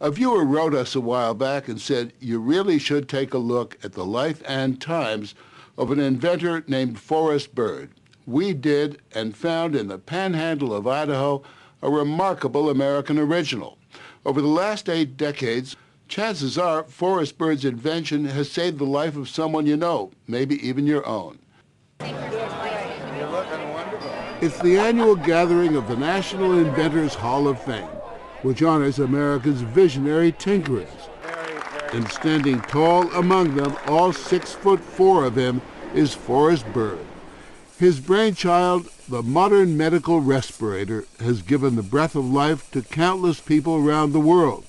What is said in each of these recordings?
A viewer wrote us a while back and said, you really should take a look at the life and times of an inventor named Forrest Bird. We did and found in the panhandle of Idaho a remarkable American original. Over the last 8 decades, chances are Forrest Bird's invention has saved the life of someone you know, maybe even your own. It's the annual gathering of the National Inventors Hall of Fame, which honors America's visionary tinkerers. And standing tall among them, all 6'4" of him, is Forrest Bird. His brainchild, the modern medical respirator, has given the breath of life to countless people around the world.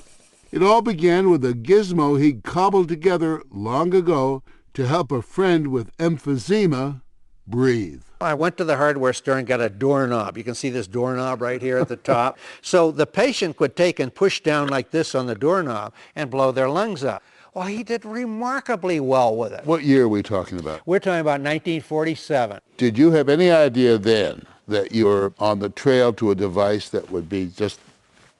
It all began with a gizmo he cobbled together long ago to help a friend with emphysema breathe. I went to the hardware store and got a doorknob. You can see this doorknob right here at the top. So the patient could take and push down like this on the doorknob and blow their lungs up. Well, he did remarkably well with it. What year are we talking about? We're talking about 1947. Did you have any idea then that you were on the trail to a device that would be just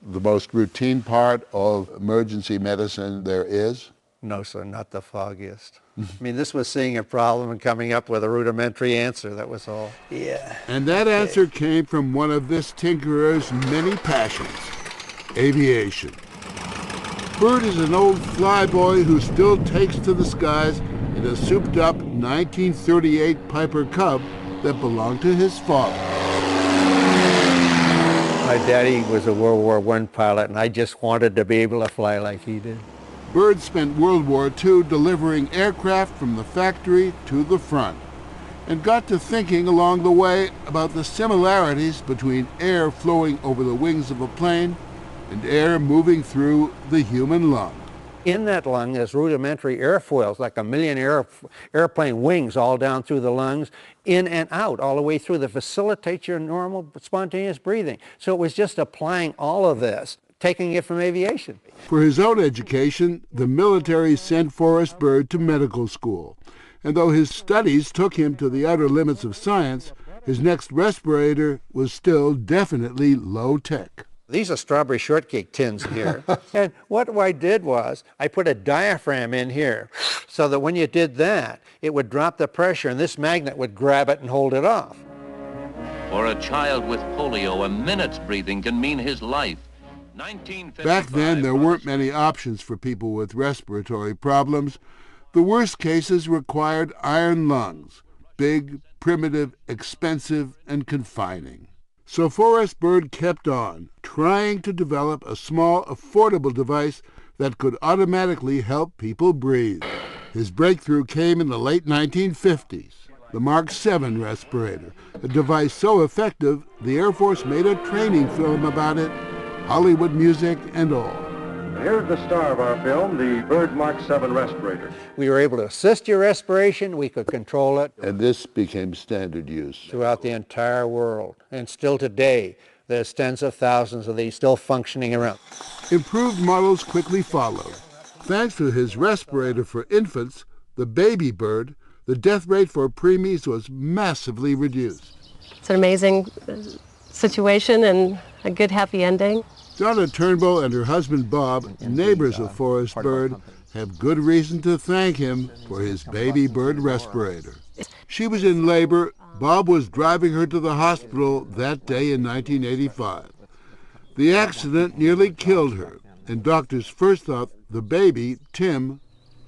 the most routine part of emergency medicine there is? No, sir, not the foggiest. I mean, this was seeing a problem and coming up with a rudimentary answer, that was all. Yeah. And that answer came from one of this tinkerer's many passions, aviation. Bird is an old flyboy who still takes to the skies in a souped-up 1938 Piper Cub that belonged to his father. My daddy was a World War I pilot, and I just wanted to be able to fly like he did. Bird spent World War II delivering aircraft from the factory to the front and got to thinking along the way about the similarities between air flowing over the wings of a plane and air moving through the human lung. In that lung, there's rudimentary airfoils, like a million airplane wings all down through the lungs, in and out, all the way through, that facilitates your normal spontaneous breathing. So it was just applying all of this, taking it from aviation. For his own education, the military sent Forrest Bird to medical school. And though his studies took him to the outer limits of science, his next respirator was still definitely low-tech. These are strawberry shortcake tins here. And what I did was I put a diaphragm in here so that when you did that, it would drop the pressure and this magnet would grab it and hold it off. For a child with polio, a minute's breathing can mean his life. Back then, there weren't many options for people with respiratory problems. The worst cases required iron lungs, big, primitive, expensive, and confining. So Forrest Bird kept on, trying to develop a small, affordable device that could automatically help people breathe. His breakthrough came in the late 1950s, the Mark 7 respirator, a device so effective the Air Force made a training film about it, Hollywood music and all. Here's the star of our film, the Bird Mark 7 respirator. We were able to assist your respiration, we could control it. And this became standard use throughout the entire world. And still today, there's tens of thousands of these still functioning around. Improved models quickly followed. Thanks to his respirator for infants, the baby bird, the death rate for preemies was massively reduced. It's an amazing situation and a good happy ending. Donna Turnbull and her husband Bob, neighbors of Forrest Bird, have good reason to thank him for his baby bird respirator. She was in labor. Bob was driving her to the hospital that day in 1985. The accident nearly killed her, and doctors first thought the baby, Tim,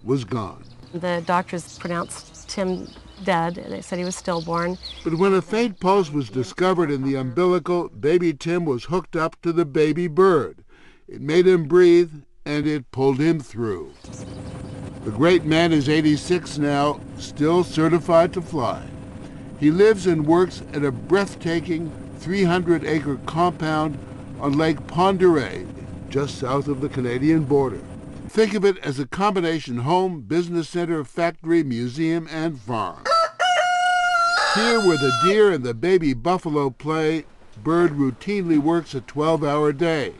was gone. The doctors pronounced Tim dead, and they said he was stillborn. But when a faint pulse was discovered in the umbilical, baby Tim was hooked up to the baby bird. It made him breathe, and it pulled him through. The great man is 86 now, still certified to fly. He lives and works at a breathtaking 300-acre compound on Lake Pend Oreille, just south of the Canadian border. Think of it as a combination home, business center, factory, museum, and farm. Here where the deer and the baby buffalo play, Bird routinely works a 12-hour day,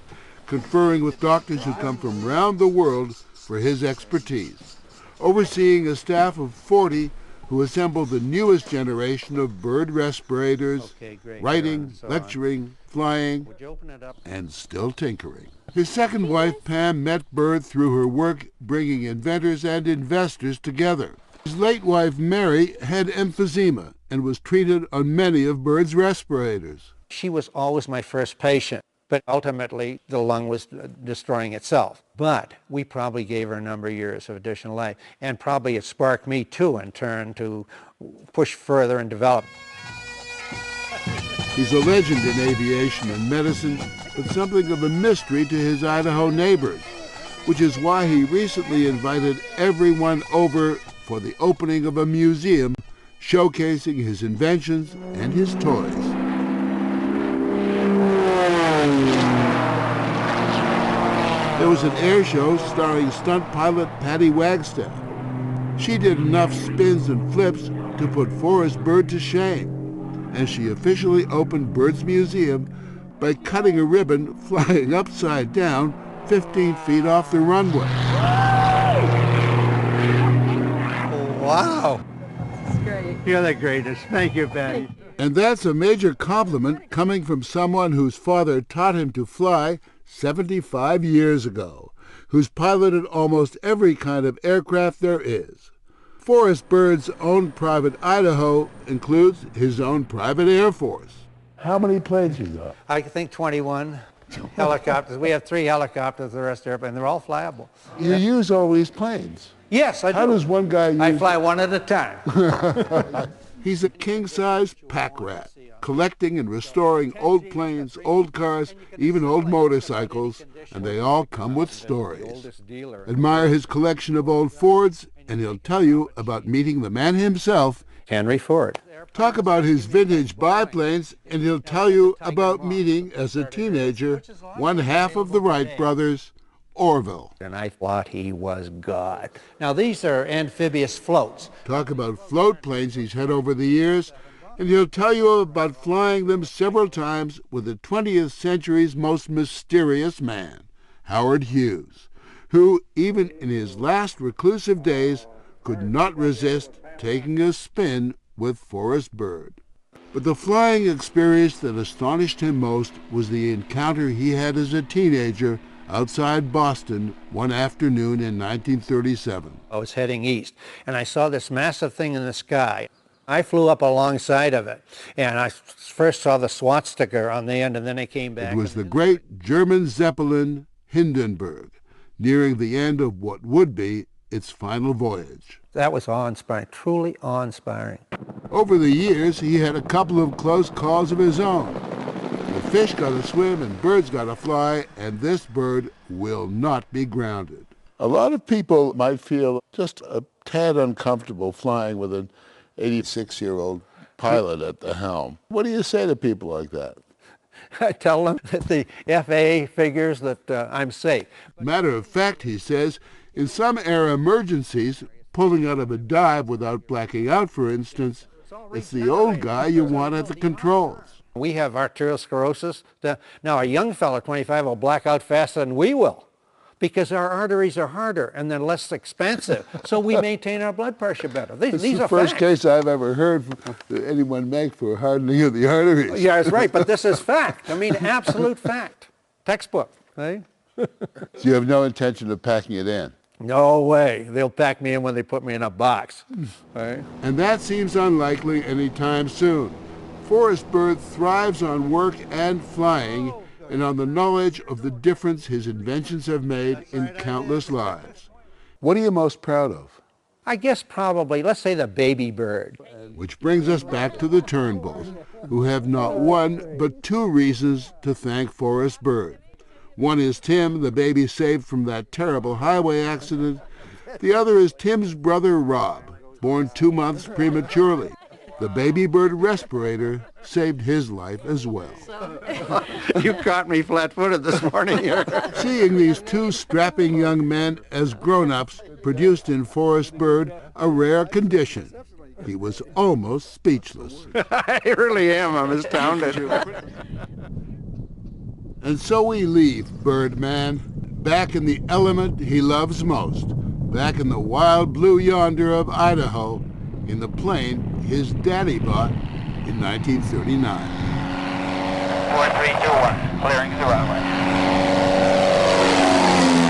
conferring with doctors who come from around the world for his expertise, overseeing a staff of 40 who assembled the newest generation of Bird respirators, Okay, great. writing, So, lecturing, flying, would you open it up? and still tinkering. His second wife, Pam, met Bird through her work bringing inventors and investors together. His late wife, Mary, had emphysema and was treated on many of Bird's respirators. She was always my first patient, but ultimately the lung was destroying itself. But we probably gave her a number of years of additional life, and probably it sparked me too in turn to push further and develop. He's a legend in aviation and medicine, but something of a mystery to his Idaho neighbors, which is why he recently invited everyone over for the opening of a museum showcasing his inventions and his toys. There was an air show starring stunt pilot Patty Wagstaff. She did enough spins and flips to put Forrest Bird to shame, and she officially opened Bird's Museum by cutting a ribbon flying upside down 15 feet off the runway. Wow! That's great. You're the greatest. Thank you, Patty. And that's a major compliment coming from someone whose father taught him to fly 75 years ago, who's piloted almost every kind of aircraft there is. Forrest Bird's own private Idaho includes his own private Air Force. How many planes you got? I think 21 helicopters. We have 3 helicopters, the rest are, and they're all flyable. You use all these planes. Yes, I do. How does one guy use... I fly one at a time. He's a king-size pack rat, collecting and restoring old planes, old cars, even old motorcycles, and they all come with stories. Admire his collection of old Fords, and he'll tell you about meeting the man himself, Henry Ford. talk about his vintage biplanes, and he'll tell you about meeting, as a teenager, one half of the Wright brothers, Orville. And I thought he was God. Now these are amphibious floats. Talk about float planes he's had over the years, and he'll tell you about flying them several times with the 20th century's most mysterious man, Howard Hughes, who, even in his last reclusive days, could not resist taking a spin with Forrest Bird. But the flying experience that astonished him most was the encounter he had as a teenager outside Boston one afternoon in 1937. I was heading east, and I saw this massive thing in the sky. I flew up alongside of it, and I first saw the swastika on the end, and then I came back. It was the great German Zeppelin Hindenburg, nearing the end of what would be its final voyage. That was awe-inspiring, truly awe-inspiring. Over the years, he had a couple of close calls of his own. The fish got to swim and birds got to fly, and this bird will not be grounded. A lot of people might feel just a tad uncomfortable flying with an 86-year-old pilot at the helm. What do you say to people like that? I tell them that the FAA figures that I'm safe. Matter of fact, he says, in some air emergencies, pulling out of a dive without blacking out, for instance, it's the old guy you want at the controls. We have arterial sclerosis. Now, a young fellow, 25, will black out faster than we will because our arteries are harder and they're less expansive, so we maintain our blood pressure better. These It's the are first facts. case I've ever heard anyone make for hardening of the arteries. Yeah, that's right, but this is fact. I mean, absolute fact. Textbook, right? So you have no intention of packing it in? No way. They'll pack me in when they put me in a box. Right? And that seems unlikely anytime soon. Forrest Bird thrives on work and flying, and on the knowledge of the difference his inventions have made in countless lives. What are you most proud of? I guess probably, let's say the baby bird. Which brings us back to the Turnbulls, who have not one but 2 reasons to thank Forrest Bird. One is Tim, the baby saved from that terrible highway accident. The other is Tim's brother Rob, born 2 months prematurely. The baby bird respirator saved his life as well. You caught me flat-footed this morning here. Seeing these 2 strapping young men as grown-ups produced in Forrest Bird a rare condition. He was almost speechless. I really am. I'm astounded. And so we leave Birdman, back in the element he loves most, back in the wild blue yonder of Idaho, in the plane his daddy bought in 1939. 4, 3, 2, 1, clearing the runway.